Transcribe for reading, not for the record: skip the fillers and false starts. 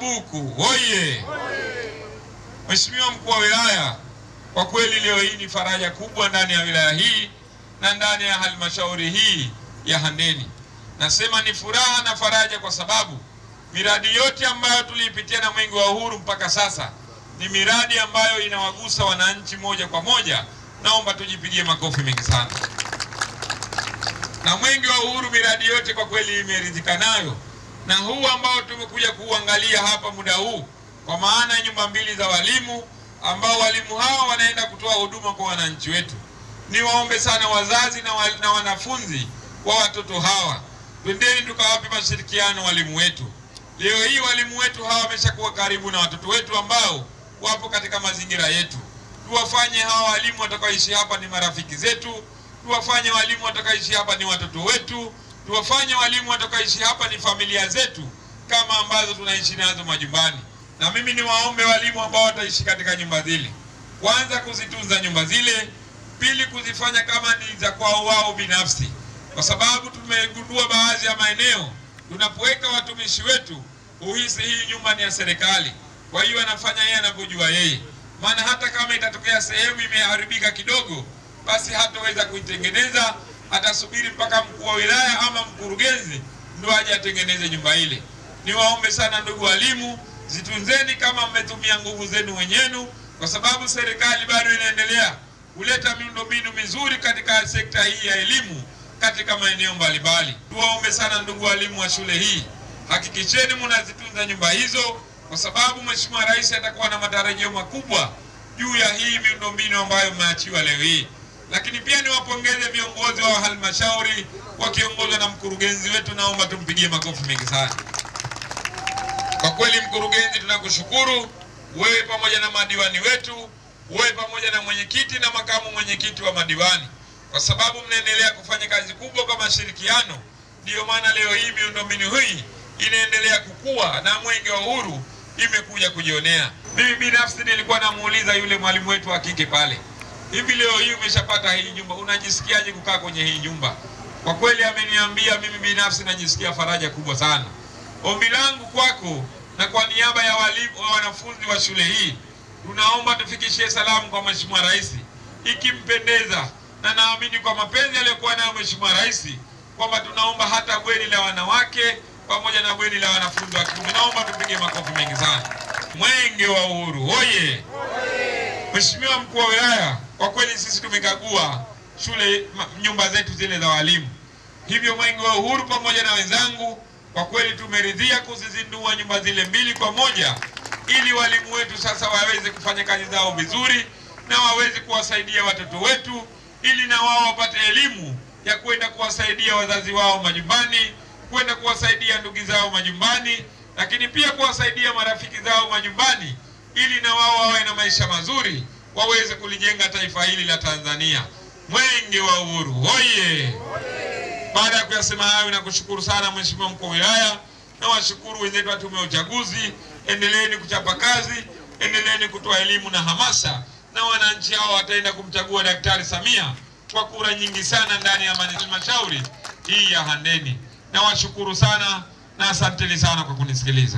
Mabuku oye! Mheshimiwa Mkuu wa Wilaya, kwa kweli leo hii ni faraja kubwa ndani ya wilaya hii na ndani ya halmashauri hii ya Handeni. Nasema ni furaha na faraja kwa sababu miradi yote ambayo tuliipitia na Mwenge wa Uhuru mpaka sasa ni miradi ambayo inawagusa wananchi moja kwa moja. Naomba tujipigie makofi mengi sana. Na Mwenge wa Uhuru miradi yote kwa kweli imeridhika nayo, na huu ambao tumekuja kuangalia hapa muda huu, kwa maana nyumba mbili za walimu ambao walimu hawa wanaenda kutoa huduma kwa wananchi wetu. Niwaombe sana wazazi na wanafunzi wa watoto hawa, twendeni tukawape mashirikiano walimu wetu. Leo hii walimu wetu hawa wameshakuwa karibu na watoto wetu ambao wapo katika mazingira yetu. Tuwafanye hawa walimu watakaoishi hapa ni marafiki zetu, tuwafanye walimu watakaoishi hapa ni watoto wetu, tuwafanye walimu watakaoishi hapa ni familia zetu kama ambazo tunaishi nazo majumbani. Na mimi niwaombe walimu ambao wataishi katika nyumba zile, kwanza kuzitunza nyumba zile, pili kuzifanya kama ni za kwao wao binafsi, kwa sababu tumegundua baadhi ya maeneo tunapoweka watumishi wetu uhisi hii nyumba ni ya serikali. Kwa hiyo anafanya yeye anavyojua yeye, maana hata kama itatokea sehemu imeharibika kidogo, basi hataweza kuitengeneza, atasubiri mpaka mkuu wa wilaya ama mkurugenzi ndio aje atengeneze nyumba ile. Niwaombe sana ndugu walimu, zitunzeni kama mmetumia nguvu zenu wenyewe, kwa sababu serikali bado inaendelea kuleta miundombinu mizuri katika sekta hii ya elimu katika maeneo mbalimbali. Tuwaombe sana ndugu walimu wa shule hii, hakikisheni mnazitunza nyumba hizo, kwa sababu Mheshimiwa Rais atakuwa na matarajio makubwa juu ya hii miundombinu ambayo mmeachiwa leo hii. Lakini pia niwapongeze viongozi wa halmashauri wakiongozwa na mkurugenzi wetu, naomba tumpigie makofi mengi sana. Kwa kweli mkurugenzi, tunakushukuru wewe pamoja na madiwani wetu, wewe pamoja na mwenyekiti na makamu mwenyekiti wa madiwani, kwa sababu mnaendelea kufanya kazi kubwa kwa mashirikiano. Ndio maana leo hii miundombinu hii inaendelea kukua na Mwenge wa Uhuru imekuja kujionea. Mimi binafsi nilikuwa namuuliza yule mwalimu wetu wa kike pale, hivi leo hii umeshapata hii nyumba, unajisikiaje kukaa kwenye hii nyumba? Kwa kweli ameniambia, mimi binafsi najisikia faraja kubwa sana. Ombi langu kwako na kwa niaba ya walimu wa wanafunzi wa shule hii, tunaomba tufikishie salamu kwa Mheshimiwa Rais, ikimpendeza, na naamini kwa mapenzi aliyokuwa nayo Mheshimiwa Rais, kwamba tunaomba hata bweni la wanawake pamoja na bweni la wanafunzi wa kiume. Naomba tupige makofi mengi sana. Mwenge wa Uhuru oye! Mheshimiwa Mkuu wa Wilaya, kwa kweli sisi tumekagua shule, nyumba zetu zile za walimu. Hivyo Mwenge wa Uhuru pamoja na wenzangu kwa kweli tumeridhia kuzizindua nyumba zile mbili kwa moja, ili walimu wetu sasa waweze kufanya kazi zao vizuri na waweze kuwasaidia watoto wetu, ili na wao wapate elimu ya kwenda kuwasaidia wazazi wao majumbani, kwenda kuwasaidia ndugu zao majumbani, lakini pia kuwasaidia marafiki zao majumbani, ili na wao wawe na maisha mazuri, waweze kulijenga taifa hili la Tanzania. Mwenge wa Uhuru oye! Baada ya kuyasema hayo, nakushukuru sana Mheshimiwa Mkuu wa Wilaya, na washukuru wenzetu wa Tume ya Uchaguzi. Endeleeni kuchapa kazi, endeleeni kutoa elimu na hamasa, na wananchi hao wataenda kumchagua Daktari Samia kwa kura nyingi sana ndani ya halmashauri hii ya Handeni. Na washukuru sana na asanteni sana kwa kunisikiliza.